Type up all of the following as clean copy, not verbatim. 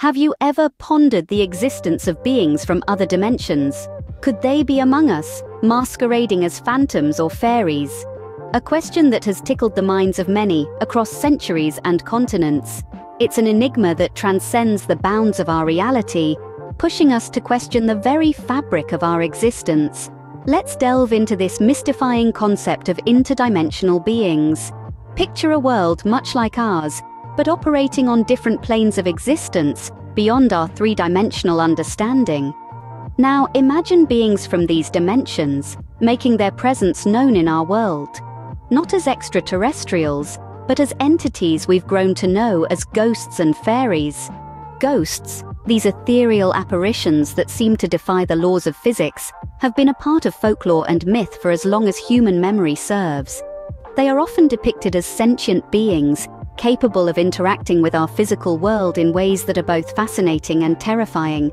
Have you ever pondered the existence of beings from other dimensions? Could they be among us, masquerading as phantoms or fairies? A question that has tickled the minds of many across centuries and continents. It's an enigma that transcends the bounds of our reality, pushing us to question the very fabric of our existence. Let's delve into this mystifying concept of interdimensional beings. Picture a world much like ours, but operating on different planes of existence beyond our three-dimensional understanding. Now imagine beings from these dimensions making their presence known in our world, not as extraterrestrials, but as entities we've grown to know as ghosts and fairies. Ghosts, these ethereal apparitions that seem to defy the laws of physics, have been a part of folklore and myth for as long as human memory serves. They are often depicted as sentient beings, capable of interacting with our physical world in ways that are both fascinating and terrifying.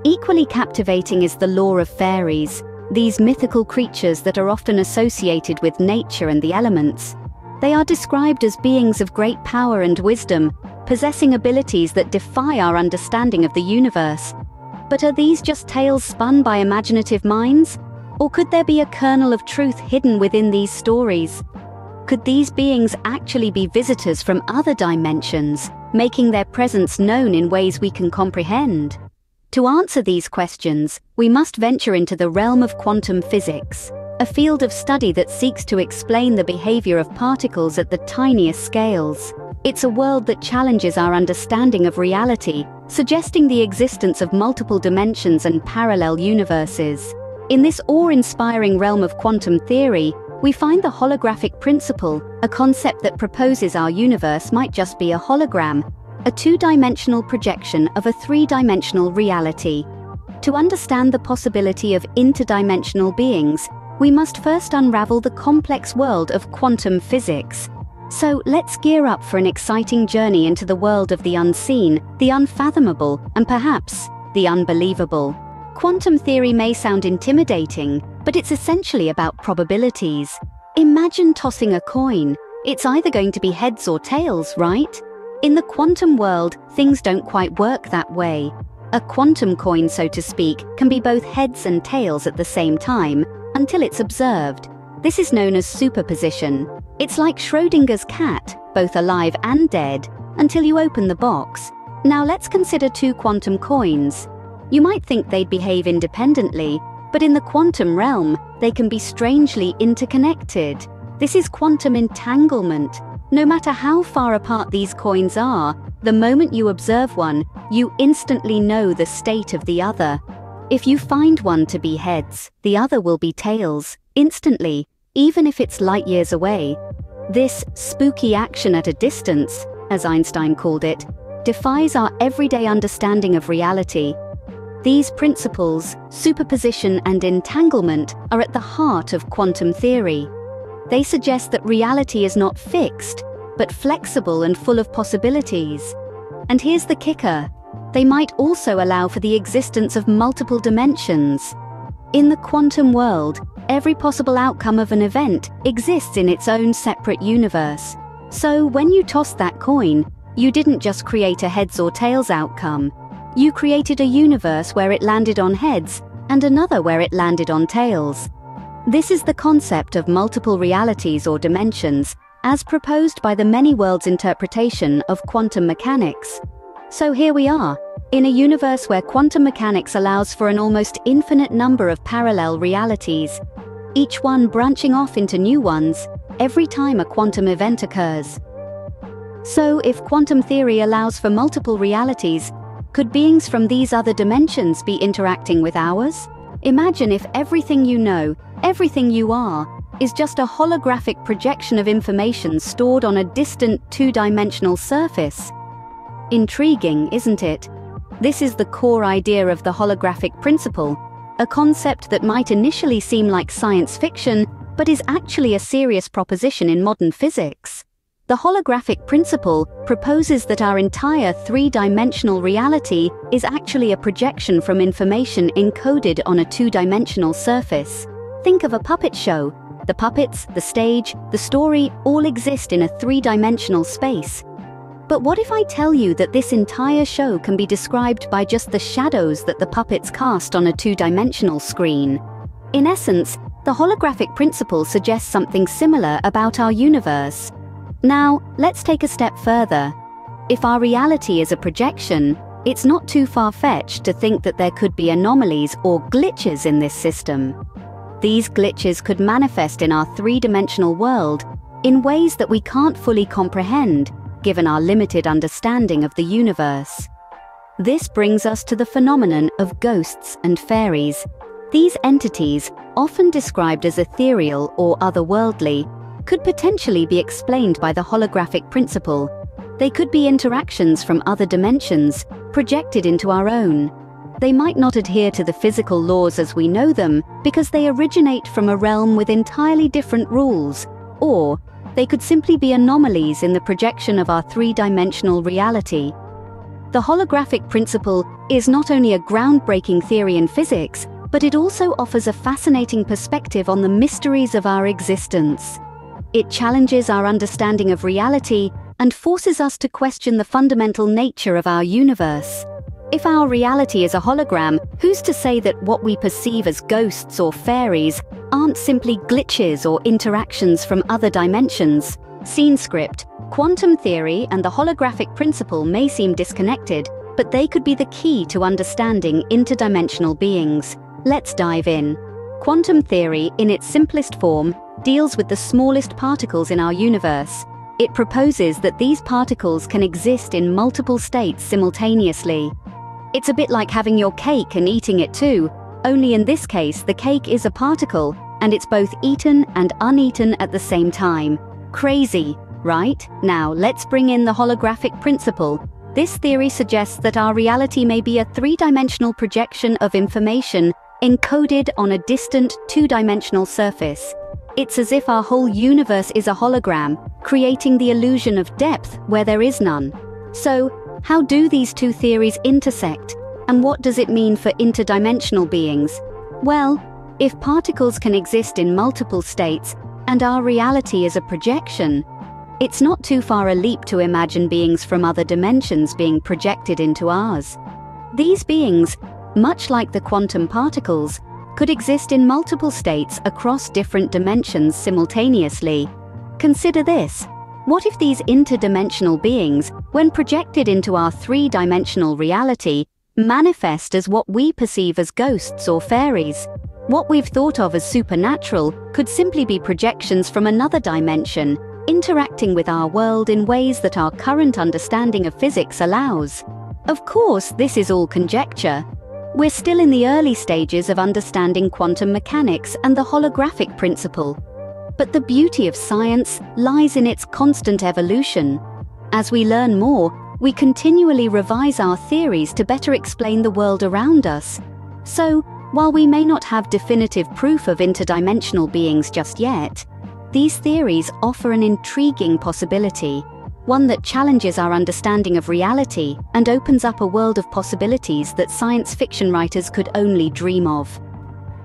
Equally captivating is the lore of fairies, these mythical creatures that are often associated with nature and the elements. They are described as beings of great power and wisdom, possessing abilities that defy our understanding of the universe. But are these just tales spun by imaginative minds? Or could there be a kernel of truth hidden within these stories? Could these beings actually be visitors from other dimensions, making their presence known in ways we can comprehend? To answer these questions, we must venture into the realm of quantum physics, a field of study that seeks to explain the behavior of particles at the tiniest scales. It's a world that challenges our understanding of reality, suggesting the existence of multiple dimensions and parallel universes. In this awe-inspiring realm of quantum theory, we find the holographic principle, a concept that proposes our universe might just be a hologram, a two-dimensional projection of a three-dimensional reality. To understand the possibility of interdimensional beings, we must first unravel the complex world of quantum physics. So let's gear up for an exciting journey into the world of the unseen, the unfathomable, and perhaps the unbelievable. Quantum theory may sound intimidating, but it's essentially about probabilities. Imagine tossing a coin. It's either going to be heads or tails, right? In the quantum world, things don't quite work that way. A quantum coin, so to speak, can be both heads and tails at the same time, until it's observed. This is known as superposition. It's like Schrödinger's cat, both alive and dead, until you open the box. Now let's consider two quantum coins. You might think they'd behave independently, but in the quantum realm, they can be strangely interconnected. This is quantum entanglement. No matter how far apart these coins are, the moment you observe one, you instantly know the state of the other. If you find one to be heads, the other will be tails, instantly, even if it's light years away. This spooky action at a distance, as Einstein called it, defies our everyday understanding of reality. These principles, superposition and entanglement, are at the heart of quantum theory. They suggest that reality is not fixed, but flexible and full of possibilities. And here's the kicker: they might also allow for the existence of multiple dimensions. In the quantum world, every possible outcome of an event exists in its own separate universe. So when you tossed that coin, you didn't just create a heads or tails outcome. You created a universe where it landed on heads and another where it landed on tails. This is the concept of multiple realities or dimensions, as proposed by the many worlds interpretation of quantum mechanics. So here we are, in a universe where quantum mechanics allows for an almost infinite number of parallel realities, each one branching off into new ones every time a quantum event occurs. So if quantum theory allows for multiple realities, could beings from these other dimensions be interacting with ours? Imagine if everything you know, everything you are, is just a holographic projection of information stored on a distant two-dimensional surface. Intriguing, isn't it? This is the core idea of the holographic principle, a concept that might initially seem like science fiction, but is actually a serious proposition in modern physics. The holographic principle proposes that our entire three-dimensional reality is actually a projection from information encoded on a two-dimensional surface. Think of a puppet show. The puppets, the stage, the story all exist in a three-dimensional space. But what if I tell you that this entire show can be described by just the shadows that the puppets cast on a two-dimensional screen? In essence, the holographic principle suggests something similar about our universe. Now, let's take a step further. If our reality is a projection, it's not too far-fetched to think that there could be anomalies or glitches in this system. These glitches could manifest in our three-dimensional world in ways that we can't fully comprehend, given our limited understanding of the universe. This brings us to the phenomenon of ghosts and fairies. These entities, often described as ethereal or otherworldly, could potentially be explained by the holographic principle. They could be interactions from other dimensions, projected into our own. They might not adhere to the physical laws as we know them because they originate from a realm with entirely different rules, or they could simply be anomalies in the projection of our three-dimensional reality. The holographic principle is not only a groundbreaking theory in physics, but it also offers a fascinating perspective on the mysteries of our existence. It challenges our understanding of reality and forces us to question the fundamental nature of our universe. If our reality is a hologram, who's to say that what we perceive as ghosts or fairies aren't simply glitches or interactions from other dimensions? Scene script. Quantum theory and the holographic principle may seem disconnected, but they could be the key to understanding interdimensional beings. Let's dive in. Quantum theory, in its simplest form, deals with the smallest particles in our universe. It proposes that these particles can exist in multiple states simultaneously. It's a bit like having your cake and eating it too, only in this case the cake is a particle, and it's both eaten and uneaten at the same time. Crazy, right? Now let's bring in the holographic principle. This theory suggests that our reality may be a three-dimensional projection of information encoded on a distant two-dimensional surface. It's as if our whole universe is a hologram, creating the illusion of depth where there is none. So, how do these two theories intersect, and what does it mean for interdimensional beings? Well, if particles can exist in multiple states, and our reality is a projection, it's not too far a leap to imagine beings from other dimensions being projected into ours. These beings, much like the quantum particles, could exist in multiple states across different dimensions simultaneously. Consider this. What if these interdimensional beings, when projected into our three-dimensional reality, manifest as what we perceive as ghosts or fairies? What we've thought of as supernatural could simply be projections from another dimension, interacting with our world in ways that our current understanding of physics allows. Of course, this is all conjecture. We're still in the early stages of understanding quantum mechanics and the holographic principle. But the beauty of science lies in its constant evolution. As we learn more, we continually revise our theories to better explain the world around us. So, while we may not have definitive proof of interdimensional beings just yet, these theories offer an intriguing possibility, one that challenges our understanding of reality and opens up a world of possibilities that science fiction writers could only dream of.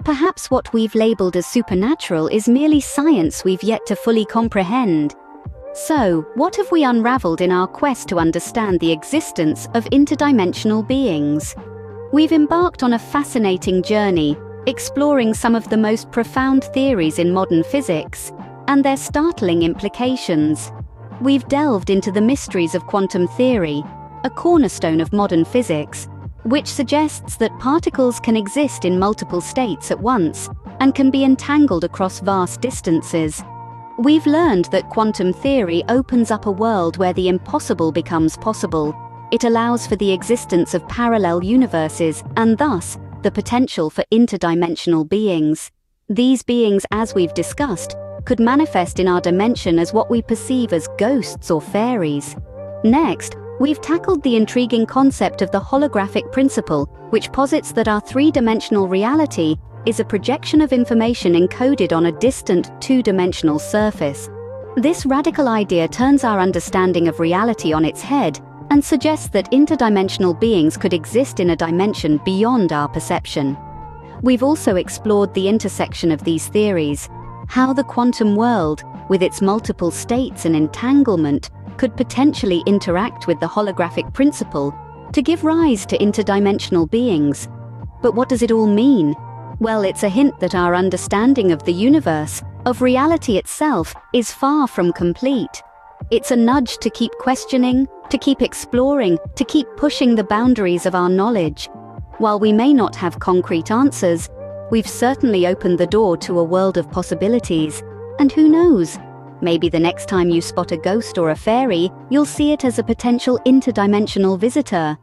Perhaps what we've labeled as supernatural is merely science we've yet to fully comprehend. So, what have we unraveled in our quest to understand the existence of interdimensional beings? We've embarked on a fascinating journey, exploring some of the most profound theories in modern physics and their startling implications. We've delved into the mysteries of quantum theory, a cornerstone of modern physics, which suggests that particles can exist in multiple states at once and can be entangled across vast distances. We've learned that quantum theory opens up a world where the impossible becomes possible. It allows for the existence of parallel universes and thus the potential for interdimensional beings. These beings, as we've discussed, could manifest in our dimension as what we perceive as ghosts or fairies. Next, we've tackled the intriguing concept of the holographic principle, which posits that our three-dimensional reality is a projection of information encoded on a distant two-dimensional surface. This radical idea turns our understanding of reality on its head and suggests that interdimensional beings could exist in a dimension beyond our perception. We've also explored the intersection of these theories, how the quantum world, with its multiple states and entanglement, could potentially interact with the holographic principle to give rise to interdimensional beings. But what does it all mean? Well, it's a hint that our understanding of the universe, of reality itself, is far from complete. It's a nudge to keep questioning, to keep exploring, to keep pushing the boundaries of our knowledge. While we may not have concrete answers, we've certainly opened the door to a world of possibilities. And who knows? Maybe the next time you spot a ghost or a fairy, you'll see it as a potential interdimensional visitor.